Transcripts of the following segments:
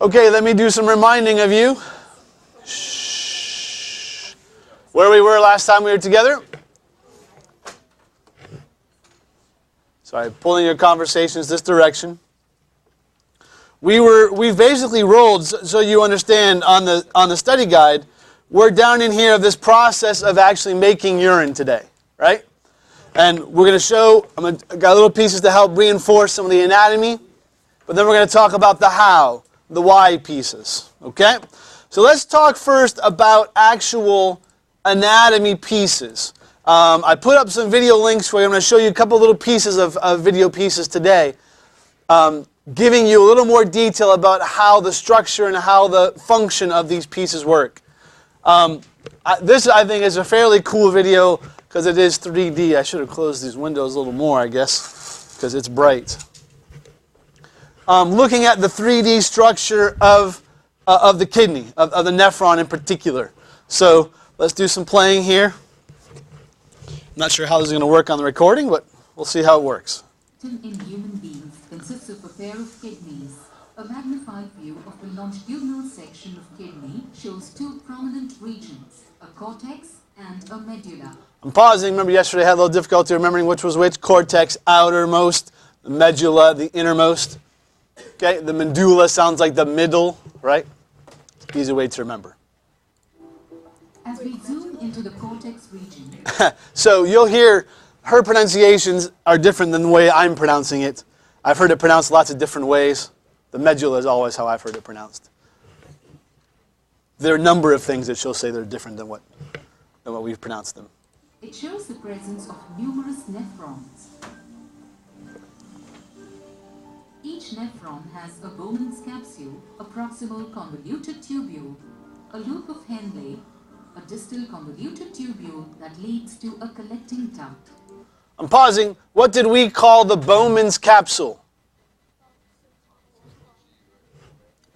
Okay, let me do some reminding of you. Shh. Where we were last time we were together. Sorry, pulling your conversations this direction. We've basically rolled, so you understand, on the study guide, we're down in here of this process of actually making urine today, right? And we're going to show, got little pieces to help reinforce some of the anatomy, but then we're going to talk about the how, the why pieces, okay? So let's talk first about actual anatomy pieces. I put up some video links for you. I'm going to show you a couple little pieces of video pieces today, giving you a little more detail about how the structure and how the function of these pieces work. This, I think, is a fairly cool video because it is 3D. I should have closed these windows a little more, I guess, because it's bright. Looking at the 3D structure of the kidney, of the nephron in particular. So let's do some playing here. I'm not sure how this is going to work on the recording, but we'll see how it works. In human beings consists of a pair of kidneys. A magnified view of the longitudinal section of kidney shows two prominent regions, a cortex and a medulla. I'm pausing. Remember yesterday I had a little difficulty remembering which was which. Cortex, outermost, the medulla, the innermost. Okay, the medulla sounds like the middle, right? Easy way to remember. As we zoom into the cortex region. So you'll hear her pronunciations are different than the way I'm pronouncing it. I've heard it pronounced lots of different ways. The medulla is always how I've heard it pronounced. There are a number of things that she'll say that are different than what we've pronounced them. It shows the presence of numerous nephrons. Each nephron has a Bowman's capsule, a proximal convoluted tubule, a loop of Henle, a distal convoluted tubule that leads to a collecting duct. I'm pausing. What did we call the Bowman's capsule?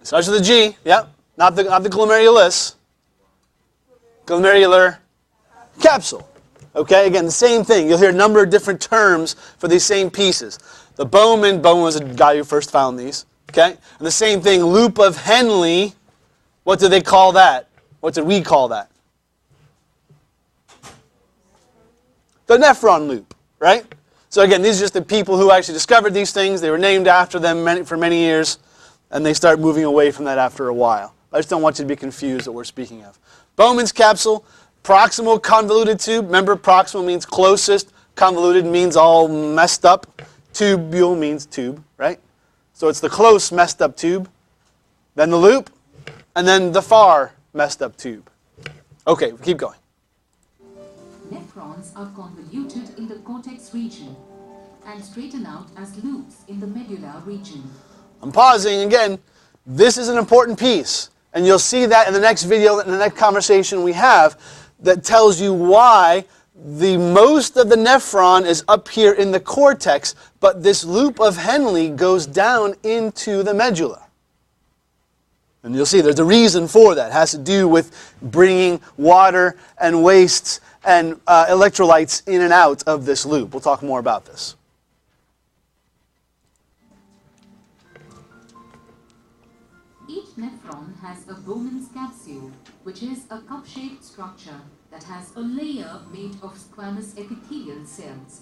It starts with a G, yeah, not the glomerulus. Glomerular capsule. Okay, again, the same thing. You'll hear a number of different terms for these same pieces. The Bowman was the guy who first found these. Okay, and the same thing, loop of Henle. What did they call that? What did we call that? The nephron loop, right? So again, these are just the people who actually discovered these things. They were named after them for many years, and they start moving away from that after a while. I just don't want you to be confused what we're speaking of. Bowman's capsule, proximal convoluted tube. Remember, proximal means closest. Convoluted means all messed up. Tubule means tube, right? So it's the close messed up tube, then the loop, and then the far messed up tube. Okay, keep going. Nephrons are convoluted in the cortex region and straighten out as loops in the medulla region. I'm pausing again. This is an important piece, and you'll see that in the next video, in the next conversation we have, that tells you why the most of the nephron is up here in the cortex, but this loop of Henle goes down into the medulla. And you'll see there's a reason for that. It has to do with bringing water and wastes and electrolytes in and out of this loop. We'll talk more about this. Each nephron has a Bowman's capsule, which is a cup-shaped structure that has a layer made of squamous epithelial cells.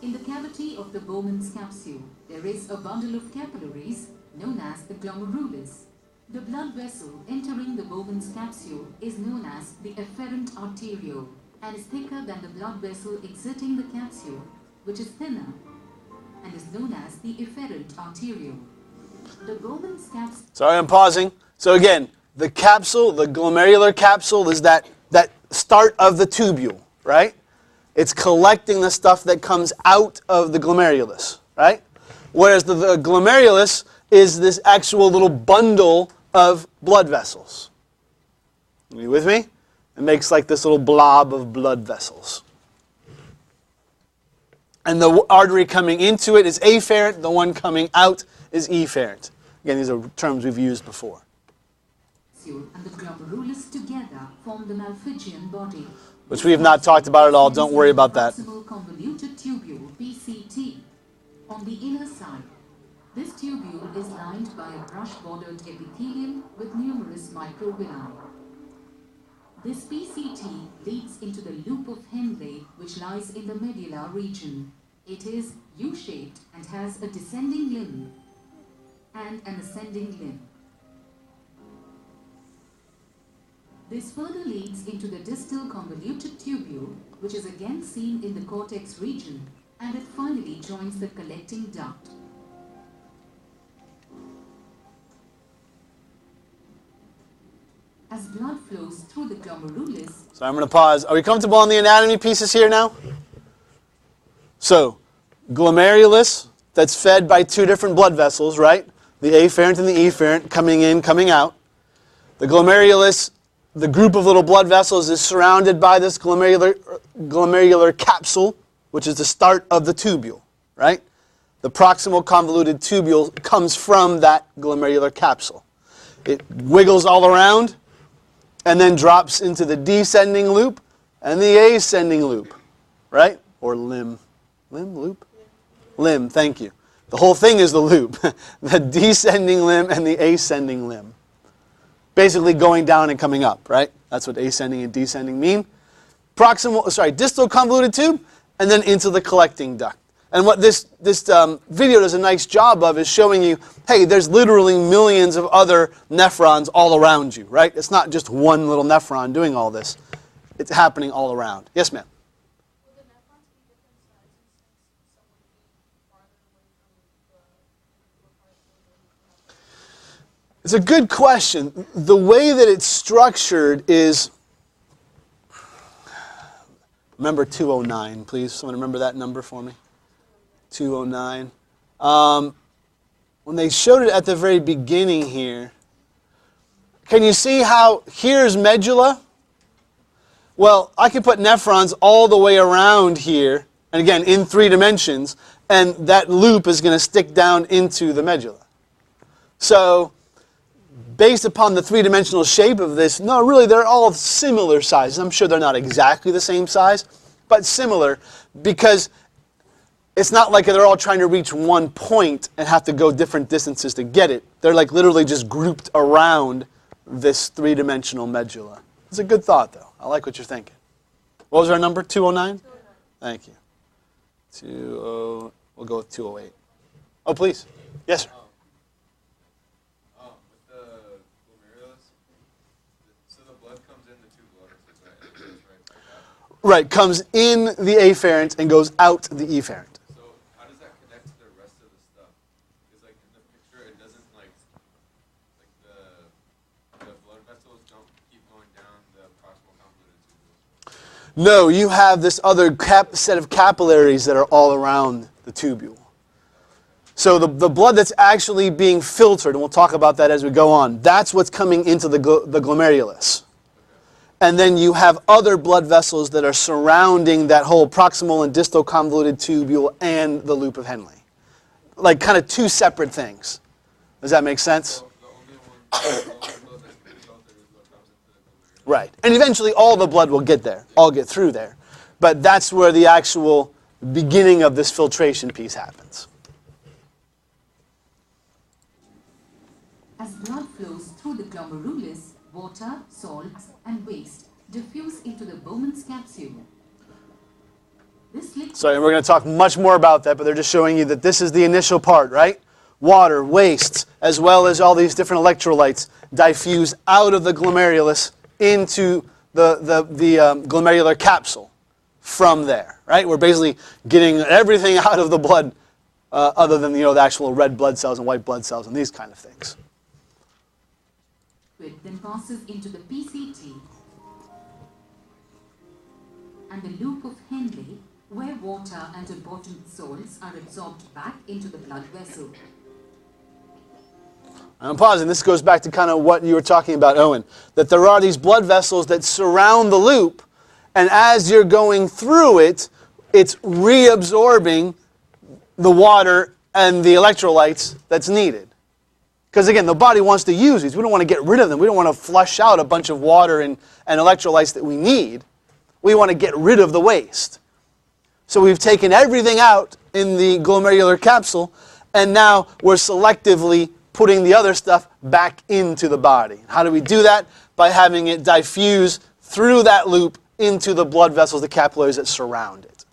In the cavity of the Bowman's capsule, there is a bundle of capillaries known as the glomerulus. The blood vessel entering the Bowman's capsule is known as the efferent arteriole and is thicker than the blood vessel exiting the capsule, which is thinner and is known as the efferent arteriole. The Bowman's capsule... Sorry, I'm pausing. So again, the capsule, the glomerular capsule, is that start of the tubule, right? It's collecting the stuff that comes out of the glomerulus, right? Whereas the glomerulus is this actual little bundle of blood vessels. Are you with me? It makes like this little blob of blood vessels. And the artery coming into it is afferent, the one coming out is efferent. Again, these are terms we've used before. And the glomerulus together form the Malpighian body, which we have not talked about at all. Don't worry about that. Convoluted tubule, PCT, on the inner side. This tubule is lined by a brush-bordered epithelium with numerous microvilli. This PCT leads into the loop of Henle, which lies in the medulla region. It is U-shaped and has a descending limb and an ascending limb. This further leads into the distal convoluted tubule, which is again seen in the cortex region, and it finally joins the collecting duct. As blood flows through the glomerulus... So I'm going to pause. Are we comfortable on the anatomy pieces here now? So, glomerulus, that's fed by two different blood vessels, right? The afferent and the efferent, coming in, coming out. The glomerulus, the group of little blood vessels, is surrounded by this glomerular capsule, which is the start of the tubule, right? The proximal convoluted tubule comes from that glomerular capsule. It wiggles all around and then drops into the descending loop and the ascending loop, right? Or limb. Limb, loop? Limb, thank you. The whole thing is the loop. The descending limb and the ascending limb. Basically going down and coming up, right? That's what ascending and descending mean. Distal convoluted tube, and then into the collecting duct. And what this video does a nice job of is showing you, hey, there's literally millions of other nephrons all around you, right? It's not just one little nephron doing all this. It's happening all around. Yes, ma'am? Will the nephrons be different sizes since some would be farther away from the It's a good question. The way that it's structured is, remember 209, please. Someone remember that number for me? 209. When they showed it at the very beginning here, can you see how here's medulla? Well, I can put nephrons all the way around here, and again, in 3 dimensions, and that loop is going to stick down into the medulla. So, based upon the 3-dimensional shape of this, no, really, they're all similar sizes. I'm sure they're not exactly the same size, but similar, because it's not like they're all trying to reach one point and have to go different distances to get it. They're like literally just grouped around this 3-dimensional medulla. It's a good thought, though. I like what you're thinking. What was our number? 209? 209. Thank you. We'll go with 208. Oh, please. Yes, sir. With the glomerulus, so the blood comes in the two blood vessels, right? Right, comes in the afferent and goes out the efferent. So how does that connect to the rest of the stuff? Because like in the picture, it doesn't like the blood vessels don't keep going down the proximal convoluted tubule. No, you have this other set of capillaries that are all around the tubule. So the blood that's actually being filtered, and we'll talk about that as we go on, that's what's coming into the glomerulus. And then you have other blood vessels that are surrounding that whole proximal and distal convoluted tubule and the loop of Henle. Like kind of two separate things. Does that make sense? So the only blood that's being filtered is what comes into the glomerulus. Right. And eventually all the blood will get there, all get through there. But that's where the actual beginning of this filtration piece happens. As blood flows through the glomerulus, water, salts, and waste diffuse into the Bowman's capsule. This liquid... Sorry, we're going to talk much more about that, but they're just showing you that this is the initial part, right? Water, wastes, as well as all these different electrolytes diffuse out of the glomerulus into the glomerular capsule from there, right? We're basically getting everything out of the blood other than, the actual red blood cells and white blood cells and these kind of things. Then passes into the PCT and the loop of Henle, where water and important salts are absorbed back into the blood vessel. I'm pausing. This goes back to kind of what you were talking about, Owen, that there are these blood vessels that surround the loop, and as you're going through it, it's reabsorbing the water and the electrolytes that's needed. Because again, the body wants to use these. We don't want to get rid of them. We don't want to flush out a bunch of water and electrolytes that we need. We want to get rid of the waste. So we've taken everything out in the glomerular capsule, and now we're selectively putting the other stuff back into the body. How do we do that? By having it diffuse through that loop into the blood vessels, the capillaries that surround it.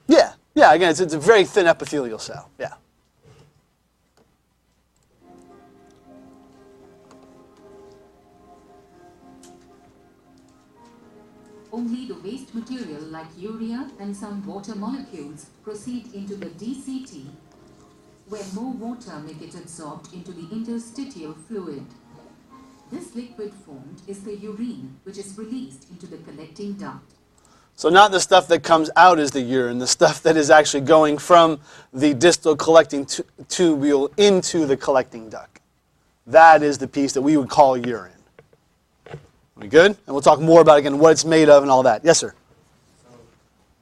Yeah, yeah, again, it's a very thin epithelial cell, yeah. Only the waste material like urea and some water molecules proceed into the DCT, where more water may get absorbed into the interstitial fluid. This liquid formed is the urine, which is released into the collecting duct. So not the stuff that comes out is the urine, the stuff that is actually going from the distal collecting tubule into the collecting duct. That is the piece that we would call urine. We good? And we'll talk more about, again, what it's made of and all that. Yes, sir? So,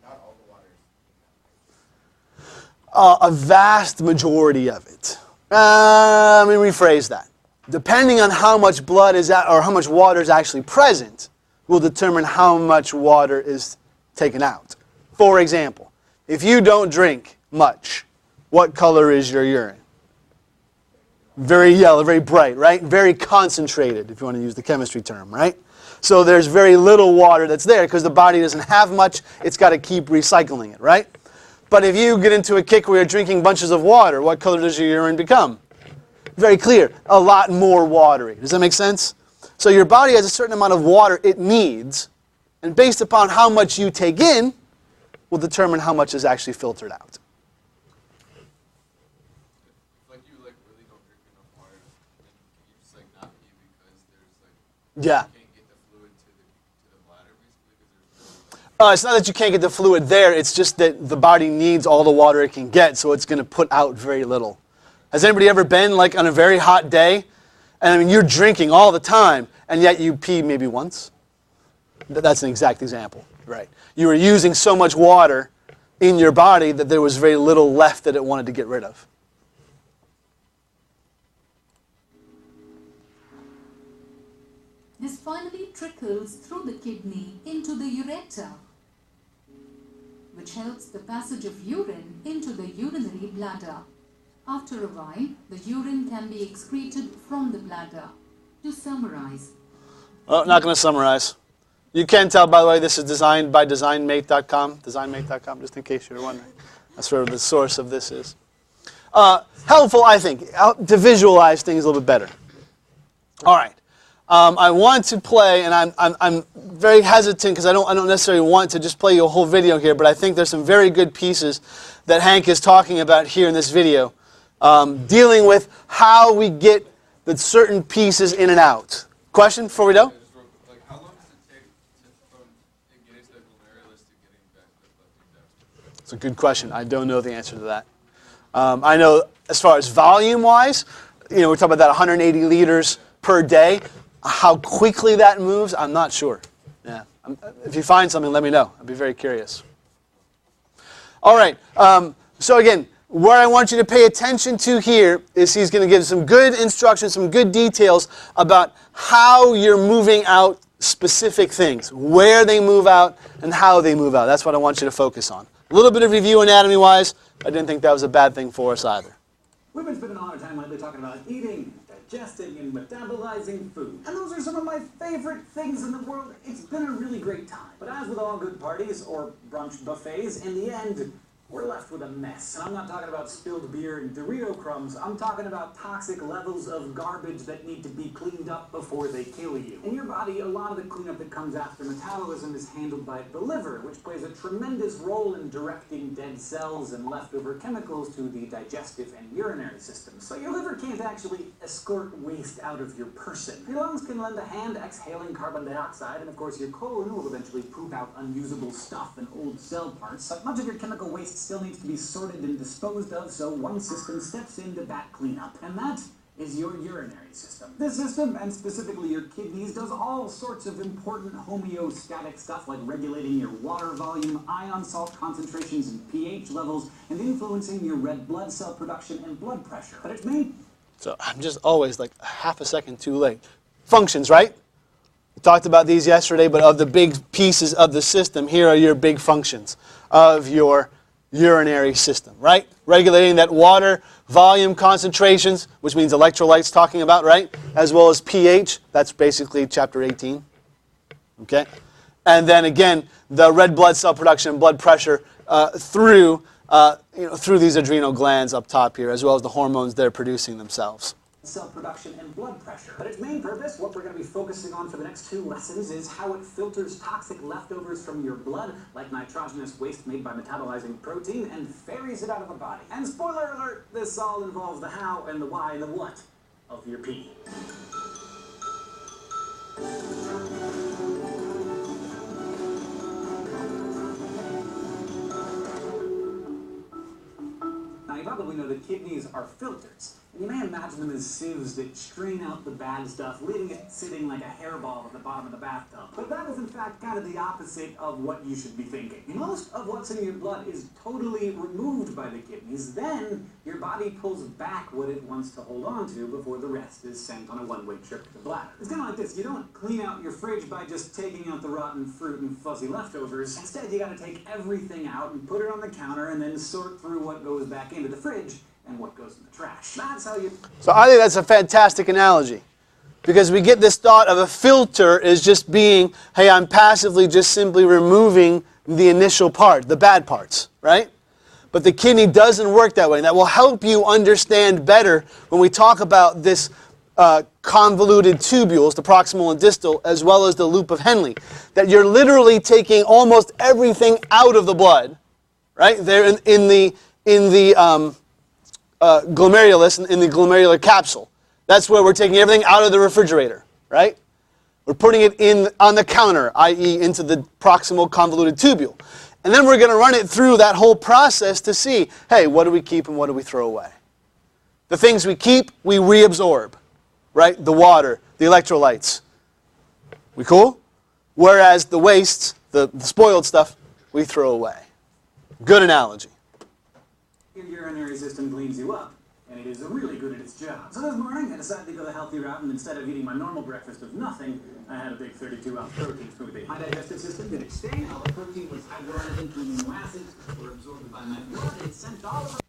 not all the water is A vast majority of it. Let me rephrase that. Depending on how much blood is or how much water is actually present, will determine how much water is taken out. For example, if you don't drink much, what color is your urine? Very yellow, very bright, right? Very concentrated, if you want to use the chemistry term, right? So there's very little water that's there because the body doesn't have much. It's got to keep recycling it, right? But if you get into a kick where you're drinking bunches of water, what color does your urine become? Very clear, a lot more watery. Does that make sense? So your body has a certain amount of water it needs, and based upon how much you take in, will determine how much is actually filtered out. like you really don't drink enough water, and you just not pee because there's Yeah. you can't get the fluid to the bladder basically because there's It's not that you can't get the fluid there, it's just that the body needs all the water it can get, so it's going to put out very little. Has anybody ever been like on a very hot day, and I mean you're drinking all the time, and yet you pee maybe once? That's an exact example, right? You were using so much water in your body that there was very little left that it wanted to get rid of. This finally trickles through the kidney into the ureter, which helps the passage of urine into the urinary bladder. After a while, the urine can be excreted from the bladder. To summarize, Oh, not going to summarize. You can tell, by the way, this is designed by designmate.com, designmate.com, just in case you were wondering. That's where the source of this is. Helpful, I think, to visualize things a little bit better. All right. I want to play, and I'm very hesitant because I don't necessarily want to just play you a whole video here, but I think there's some very good pieces that Hank is talking about here in this video, dealing with how we get the certain pieces in and out. Question before we go? just real quick, how long does it take from getting to the glomerulus to getting back to the collecting duct? It's a good question. I don't know the answer to that. I know as far as volume-wise, we're talking about that 180 liters per day. How quickly that moves, I'm not sure. Yeah. If you find something, let me know. I'd be very curious. All right. So again, what I want you to pay attention to here is he's going to give some good instructions, some good details about how you're moving out specific things, where they move out, and how they move out. That's what I want you to focus on. A little bit of review anatomy-wise. I didn't think that was a bad thing for us either. We've been spending a lot of time lately talking about eating, digesting, and metabolizing food. And those are some of my favorite things in the world. It's been a really great time. But as with all good parties, or brunch buffets, in the end, we're left with a mess. And I'm not talking about spilled beer and Dorito crumbs. I'm talking about toxic levels of garbage that need to be cleaned up before they kill you. In your body, a lot of the cleanup that comes after metabolism is handled by the liver, which plays a tremendous role in directing dead cells and leftover chemicals to the digestive and urinary systems. So your liver can't actually escort waste out of your person. Your lungs can lend a hand exhaling carbon dioxide, and of course your colon will eventually poop out unusable stuff and old cell parts. But much of your chemical waste still needs to be sorted and disposed of, so one system steps in to back cleanup, and that is your urinary system. This system, and specifically your kidneys, does all sorts of important homeostatic stuff like regulating your water volume, ion salt concentrations, and pH levels, and influencing your red blood cell production and blood pressure. But its main... So I'm just always like half a second too late. Functions, right? We talked about these yesterday, but of the big pieces of the system, here are your big functions of your urinary system, right? regulating that water volume concentrations, which means electrolytes talking about, right? As well as pH, that's basically chapter 18. Okay? And then again, the red blood cell production, blood pressure through these adrenal glands up top here, as well as the hormones they're producing themselves. Cell production and blood pressure. But its main purpose, what we're going to be focusing on for the next 2 lessons, is how it filters toxic leftovers from your blood, like nitrogenous waste made by metabolizing protein, and ferries it out of the body. And spoiler alert, this all involves the how and the why and the what of your pee. Now, you probably know that kidneys are filters. And you may imagine them as sieves that strain out the bad stuff, leaving it sitting like a hairball at the bottom of the bathtub. But that is, in fact, kind of the opposite of what you should be thinking. Most of what's in your blood is totally removed by the kidneys. Then, your body pulls back what it wants to hold on to before the rest is sent on a one-way trip to the bladder. It's kind of like this. You don't clean out your fridge by just taking out the rotten fruit and fuzzy leftovers. Instead, you got to take everything out and put it on the counter and then sort through what goes back into the fridge and what goes in the trash. That's how you... So I think that's a fantastic analogy, because we get this thought of a filter as just being, hey, I'm passively just simply removing the initial part, the bad parts, right? But the kidney doesn't work that way. And that will help you understand better when we talk about this convoluted tubules, the proximal and distal, as well as the loop of Henle, that you're literally taking almost everything out of the blood, right? There in the glomerulus, in the glomerular capsule. That's where we're taking everything out of the refrigerator, right? We're putting it in on the counter, i.e. into the proximal convoluted tubule. And then we're going to run it through that whole process to see, hey, what do we keep and what do we throw away? The things we keep, we reabsorb, right? The water, the electrolytes. We cool? Whereas the wastes, the spoiled stuff, we throw away. Good analogy. Your urinary system cleans you up, and it is really good at its job. So this morning, I decided to go the healthy route, and instead of eating my normal breakfast of nothing, I had a big 32-ounce protein smoothie. My digestive system did explain all the protein was hydrolyzed into amino acids, were absorbed by my blood, and sent all of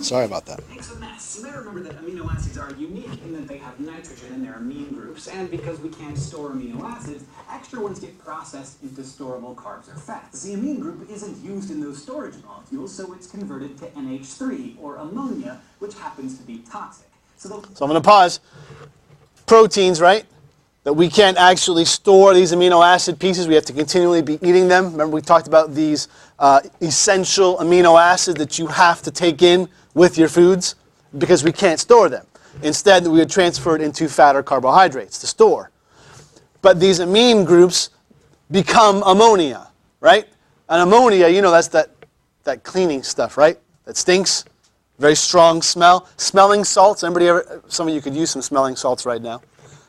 Sorry about that. Makes a mess. You may remember that amino acids are unique in that they have nitrogen in their amine groups, and because we can't store amino acids, extra ones get processed into storable carbs or fats. The amine group isn't used in those storage molecules, so it's converted to NH3, or ammonia, which happens to be toxic. So I'm going to pause. Proteins, right? That we can't actually store these amino acid pieces. We have to continually be eating them. Remember, we talked about these essential amino acids that you have to take in with your foods because we can't store them. Instead, we would transfer it into fat or carbohydrates to store. But these amine groups become ammonia, right? And ammonia, you know, that's that cleaning stuff, right? That stinks. Very strong smell. Smelling salts. Anybody ever? Some of you could use some smelling salts right now.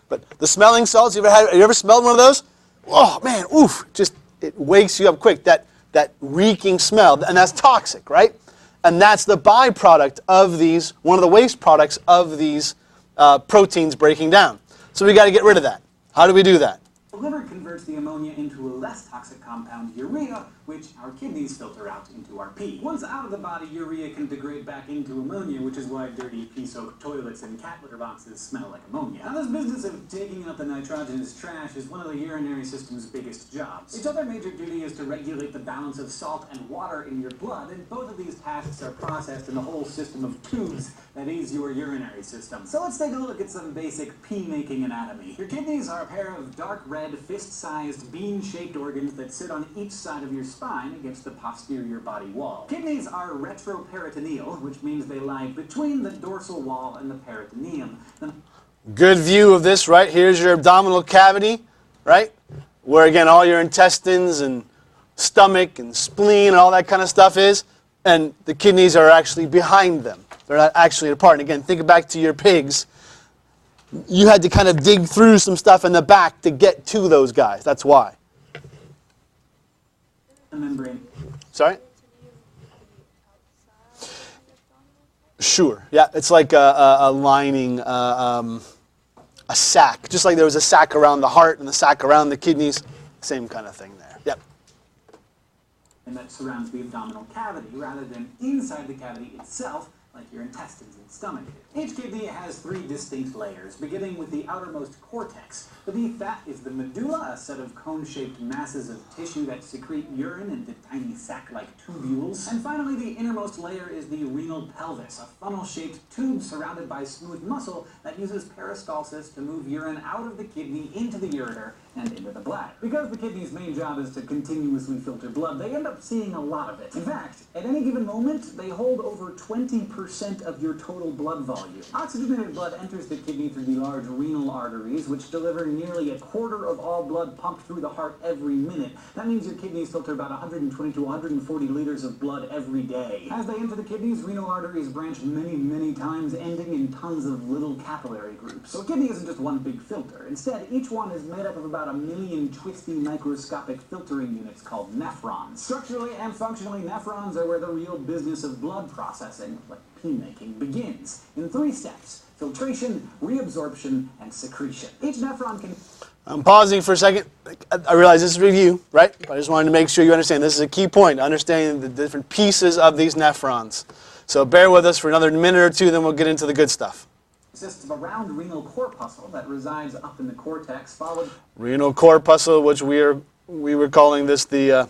But the smelling salts, you ever smelled one of those? Oh man, oof! Just it wakes you up quick. That reeking smell, and that's toxic, right? And that's the byproduct of these, one of the waste products of these proteins breaking down. So we got to get rid of that. How do we do that? The liver converts the ammonia into a less toxic compound, urea, which our kidneys filter out into our pee. Once out of the body, urea can degrade back into ammonia, which is why dirty pee-soaked toilets and cat litter boxes smell like ammonia. Now, this business of taking out the nitrogenous trash is one of the urinary system's biggest jobs. Its other major duty is to regulate the balance of salt and water in your blood, and both of these tasks are processed in the whole system of tubes that is your urinary system. So let's take a look at some basic pee-making anatomy. Your kidneys are a pair of dark red, fist-sized, bean-shaped organs that sit on each side of your spine against the posterior body wall. Kidneys are retroperitoneal, which means they lie between the dorsal wall and the peritoneum. Good view of this, right? Here's your abdominal cavity, right? Where, again, all your intestines and stomach and spleen and all that kind of stuff is. And the kidneys are actually behind them. They're not actually apart. And again, think back to your pigs. You had to kind of dig through some stuff in the back to get to those guys. That's why. The membrane. Sorry? Sure. Yeah, it's like a lining, a sac. Just like there was a sac around the heart and the sac around the kidneys. Same kind of thing there. Yep. And that surrounds the abdominal cavity rather than inside the cavity itself, like your intestines and stomach. Each kidney has 3 distinct layers, beginning with the outermost cortex. Beneath that is the medulla, a set of cone-shaped masses of tissue that secrete urine into tiny sac-like tubules. And finally, the innermost layer is the renal pelvis, a funnel-shaped tube surrounded by smooth muscle that uses peristalsis to move urine out of the kidney into the ureter and into the bladder. Because the kidney's main job is to continuously filter blood, they end up seeing a lot of it. In fact, at any given moment, they hold over 20% of your total blood volume. Oxygenated blood enters the kidney through the large renal arteries, which deliver nearly a quarter of all blood pumped through the heart every minute. That means your kidneys filter about 120 to 140 liters of blood every day. As they enter the kidneys, renal arteries branch many times, ending in tons of little capillary groups. So a kidney isn't just one big filter. Instead, each one is made up of about 1 million twisty microscopic filtering units called nephrons. Structurally and functionally, nephrons are where the real business of blood processing, like pee making, begins in 3 steps: filtration, reabsorption, and secretion. Each nephron can... I'm pausing for a second. I realize this is review, right? But I just wanted to make sure you understand. This is a key point, understanding the different pieces of these nephrons. So bear with us for another minute or two, then we'll get into the good stuff. Consists of a round renal corpuscle that resides up in the cortex, followed... Renal corpuscle, which we were calling this the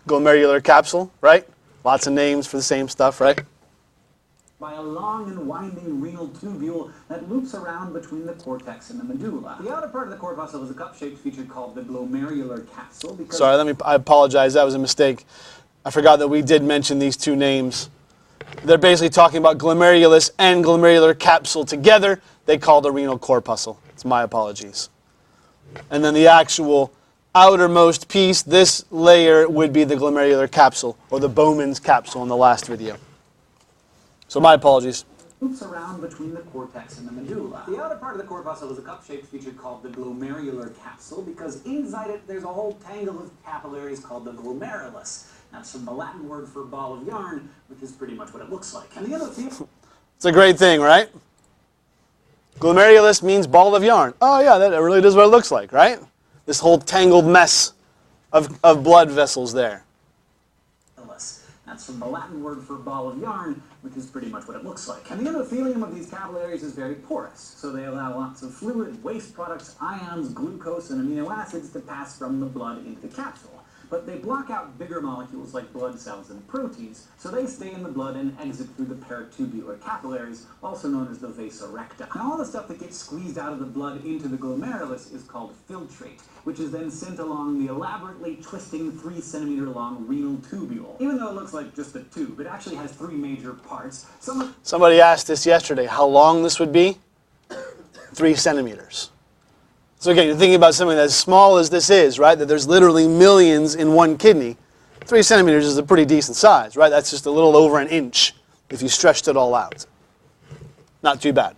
glomerular capsule, right? Lots of names for the same stuff, right? by a long and winding renal tubule that loops around between the cortex and the medulla. The outer part of the corpuscle is a cup-shaped feature called the glomerular capsule because... Sorry, I apologize, that was a mistake. I forgot that we did mention these two names. They're basically talking about glomerulus and glomerular capsule together. They call the renal corpuscle. It's my apologies. And then the actual outermost piece, this layer would be the glomerular capsule, or the Bowman's capsule in the last video. So my apologies. Loops around between the cortex and the medulla. The outer part of the corpuscle is a cup-shaped feature called the glomerular capsule because inside it there's a whole tangle of capillaries called the glomerulus. That's from the Latin word for ball of yarn, which is pretty much what it looks like. And the other thing... It's a great thing, right? Glomerulus means ball of yarn. Oh yeah, that really is what it looks like, right? This whole tangled mess of blood vessels there. That's from the Latin word for ball of yarn, which is pretty much what it looks like. And the endothelium of these capillaries is very porous, so they allow lots of fluid, waste products, ions, glucose, and amino acids to pass from the blood into the capsule. But they block out bigger molecules like blood cells and proteins, so they stay in the blood and exit through the peritubular capillaries, also known as the vasa recta. And all the stuff that gets squeezed out of the blood into the glomerulus is called filtrate, which is then sent along the elaborately twisting 3-centimeter long renal tubule. Even though it looks like just a tube, it actually has 3 major parts. Somebody asked us yesterday how long this would be. 3 centimeters. So again, you're thinking about something as small as this is, right? That there's literally millions in one kidney. 3 centimeters is a pretty decent size, right? That's just a little over an inch if you stretched it all out. Not too bad.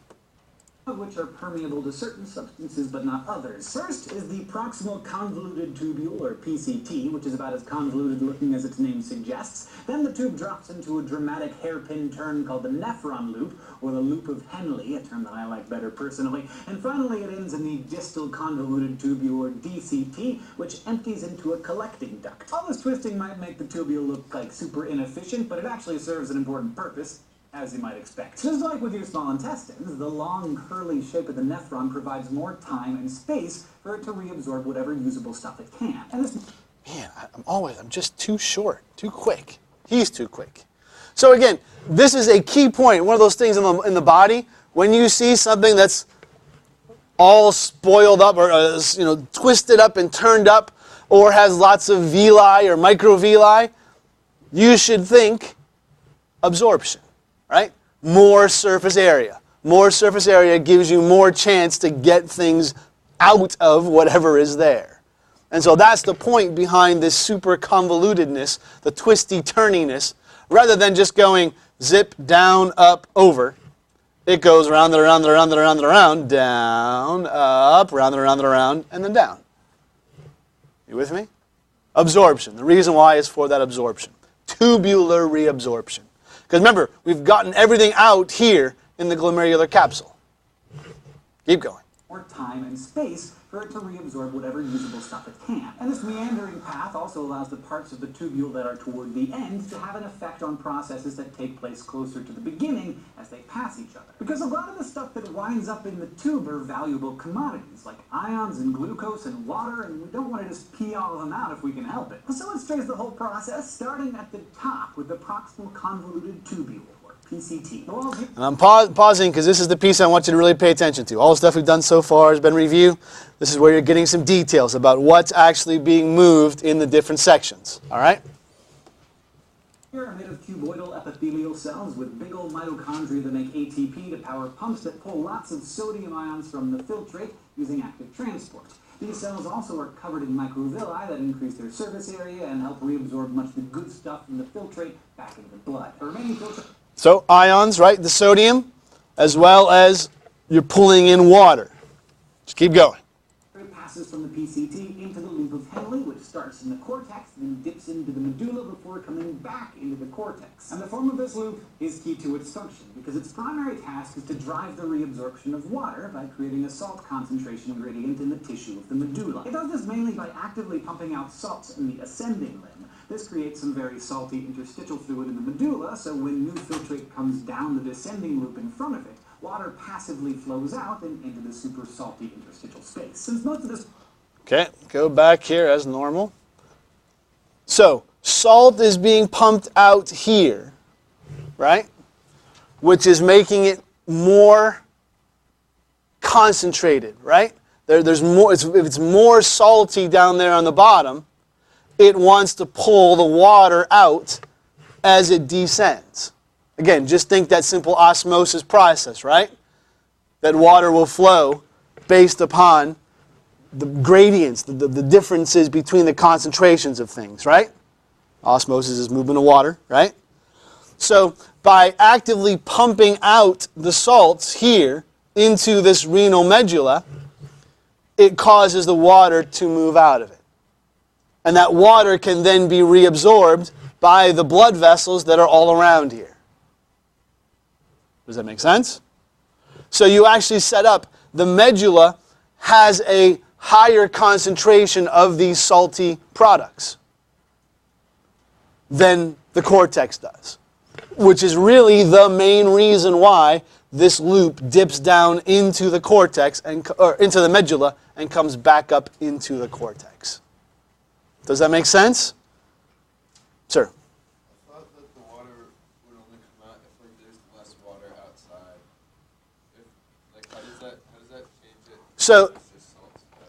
Of which are permeable to certain substances but not others. First is the proximal convoluted tubule, or PCT, which is about as convoluted looking as its name suggests. Then the tube drops into a dramatic hairpin turn called the nephron loop, or the loop of Henle, a term that I like better personally. And finally it ends in the distal convoluted tubule, or DCT, which empties into a collecting duct. All this twisting might make the tubule look like super inefficient, but it actually serves an important purpose, as you might expect. Just like with your small intestines, the long, curly shape of the nephron provides more time and space for it to reabsorb whatever usable stuff it can. And this... Man, I'm just too short, too quick. He's too quick. So again, this is a key point, one of those things in the body, when you see something that's all spoiled up or twisted up and turned up, or has lots of villi or microvilli, you should think absorption. Right? More surface area. More surface area gives you more chance to get things out of whatever is there. And so that's the point behind this super convolutedness, the twisty turniness. Rather than just going zip, down, up, over, it goes around and around and around and around and around, down, up, around and around and around, and then down. You with me? Absorption. The reason why is for that absorption. Tubular reabsorption. Because remember, we've gotten everything out here in the glomerular capsule. Keep going. More time and space for for it to reabsorb whatever usable stuff it can. And this meandering path also allows the parts of the tubule that are toward the end to have an effect on processes that take place closer to the beginning as they pass each other. Because a lot of the stuff that winds up in the tube are valuable commodities, like ions and glucose and water, and we don't want to just pee all of them out if we can help it. So let's trace the whole process, starting at the top with the proximal convoluted tubule, or PCT. And I'm pausing because this is the piece I want you to really pay attention to. All the stuff we've done so far has been review. This is where you're getting some details about what's actually being moved in the different sections. All right? Here are made of cuboidal epithelial cells with big old mitochondria that make ATP to power pumps that pull lots of sodium ions from the filtrate using active transport. These cells also are covered in microvilli that increase their surface area and help reabsorb much of the good stuff from the filtrate back into the blood. The remaining filtrate... So ions, right? The sodium, as well as you're pulling in water. Just keep going. It passes from the PCT into the loop of Henle, which starts in the cortex, then dips into the medulla before coming back into the cortex. And the form of this loop is key to its function, because its primary task is to drive the reabsorption of water by creating a salt concentration gradient in the tissue of the medulla. It does this mainly by actively pumping out salts in the ascending limb. This creates some very salty interstitial fluid in the medulla, so when new filtrate comes down the descending loop in front of it, water passively flows out and into the super salty interstitial space. Since most of this... Okay, go back here as normal. So, salt is being pumped out here, right? Which is making it more concentrated, right? There's more. If it's more salty down there on the bottom, it wants to pull the water out as it descends. Again, just think that simple osmosis process, right? That water will flow based upon the gradients, the differences between the concentrations of things, right? Osmosis is movement of water, right? So by actively pumping out the salts here into this renal medulla, it causes the water to move out of it. And that water can then be reabsorbed by the blood vessels that are all around here. Does that make sense? So you actually set up, the medulla has a higher concentration of these salty products than the cortex does, which is really the main reason why this loop dips down into the cortex, or into the medulla, and comes back up into the cortex. Does that make sense? Sir? I thought that the water would only come out if there's less water outside. How does that change it? So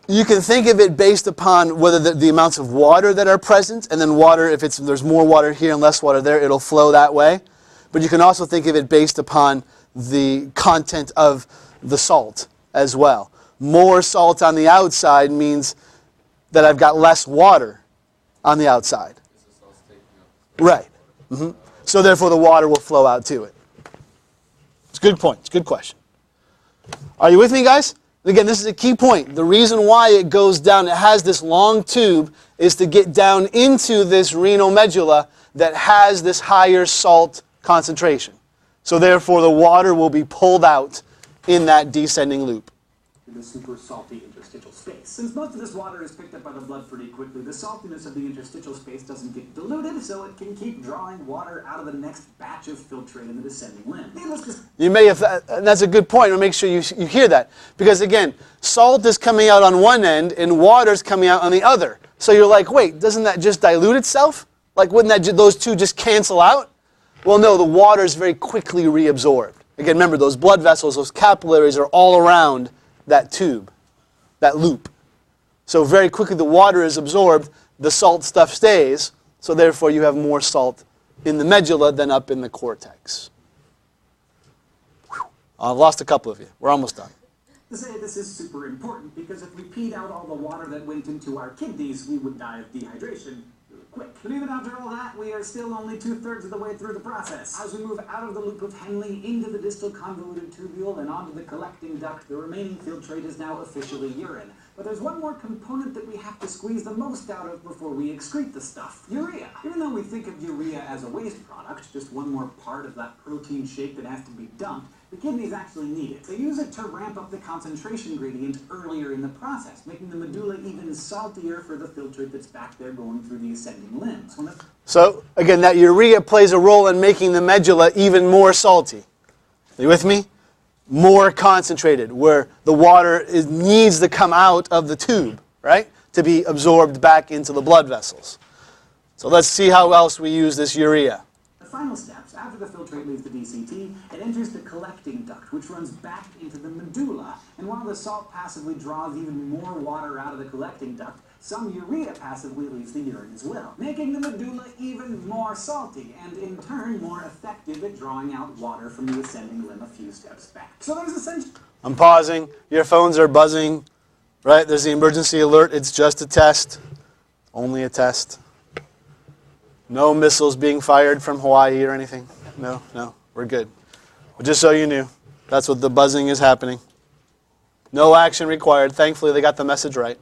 you can think of it based upon whether the amounts of water that are present, and then water, if there's more water here and less water there, it'll flow that way. But you can also think of it based upon the content of the salt as well. More salt on the outside means that I've got less water on the outside. Right. Mm-hmm. So therefore the water will flow out to it. It's a good point. It's a good question. Are you with me, guys? Again, this is a key point. The reason why it goes down, it has this long tube, is to get down into this renal medulla that has this higher salt concentration. So therefore the water will be pulled out in that descending loop. The super salty interstitial space. Since most of this water is picked up by the blood pretty quickly, the saltiness of the interstitial space doesn't get diluted, so it can keep drawing water out of the next batch of filtrate in the descending limb. You may have, that's a good point. I'll make sure you hear that. Because again, salt is coming out on one end and water is coming out on the other. So you're like, wait, doesn't that just dilute itself? Like, wouldn't those two just cancel out? Well, no, the water is very quickly reabsorbed. Again, remember, those blood vessels, those capillaries are all around that tube, that loop. So very quickly the water is absorbed, the salt stuff stays, so therefore you have more salt in the medulla than up in the cortex. Whew. I've lost a couple of you. We're almost done. To say this is super important because if we peed out all the water that went into our kidneys, we would die of dehydration really quick. But even after all that, we are still only 2/3 of the way through the process. As we move out of the loop of Henle into the distal convoluted tubule and onto the collecting duct, the remaining filtrate is now officially urine. But there's one more component that we have to squeeze the most out of before we excrete the stuff: urea. Even though we think of urea as a waste product, just one more part of that protein shake that has to be dumped, the kidneys actually need it. They use it to ramp up the concentration gradient earlier in the process, making the medulla even saltier for the filtrate that's back there going through the ascending limbs. So, again, that urea plays a role in making the medulla even more salty. Are you with me? More concentrated, where the water needs to come out of the tube, right, to be absorbed back into the blood vessels. So let's see how else we use this urea. The final steps, after the filtrate leaves the DCT, it enters the collecting duct, which runs back into the medulla. And while the salt passively draws even more water out of the collecting duct, some urea passively leaves the urine as well, making the medulla even more salty, and in turn more effective at drawing out water from the ascending limb a few steps back. So there's essentially... I'm pausing. Your phones are buzzing, right? There's the emergency alert. It's just a test. Only a test. No missiles being fired from Hawaii or anything. No, we're good. But just so you knew, that's what the buzzing is happening. No action required. Thankfully, they got the message right.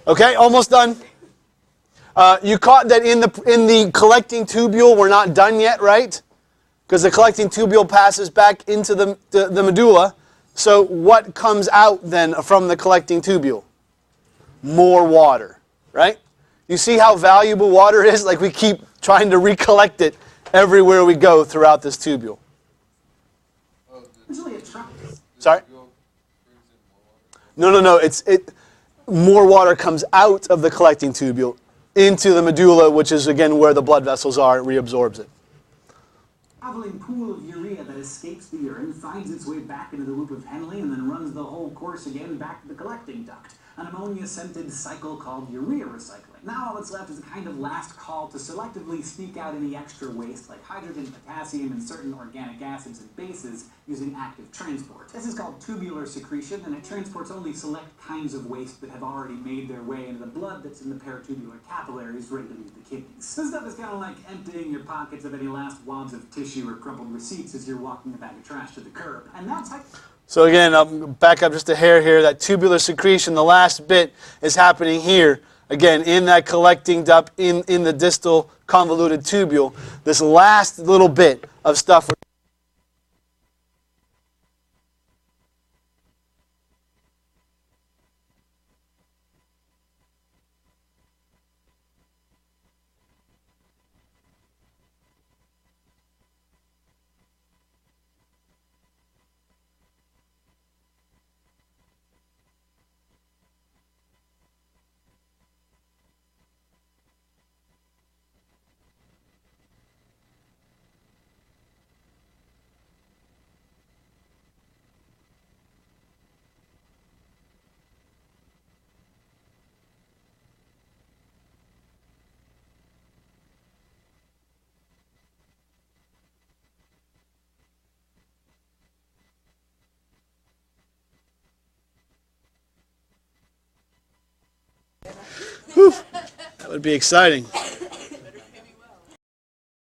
Okay, almost done. You caught that in the collecting tubule, we're not done yet, right? Because the collecting tubule passes back into the medulla. So what comes out then from the collecting tubule? More water, right? You see how valuable water is? Like we keep trying to recollect it everywhere we go throughout this tubule. Sorry? No. More water comes out of the collecting tubule into the medulla, which is, again, where the blood vessels are. It reabsorbs it. Traveling pool of urea that escapes the urine finds its way back into the loop of Henle and then runs the whole course again back to the collecting duct, an ammonia-scented cycle called urea recycling. Now all that's left is a kind of last call to selectively sneak out any extra waste like hydrogen, potassium, and certain organic acids and bases using active transport. This is called tubular secretion, and it transports only select kinds of waste that have already made their way into the blood that's in the paratubular capillaries ready to leave the kidneys. This stuff is kind of like emptying your pockets of any last wads of tissue or crumpled receipts as you're walking a bag of trash to the curb. And that's how... So again, I'll back up just a hair here. That tubular secretion, the last bit, is happening here. Again, in that collecting duct, in the distal convoluted tubule. This last little bit of stuff. Whew, that would be exciting.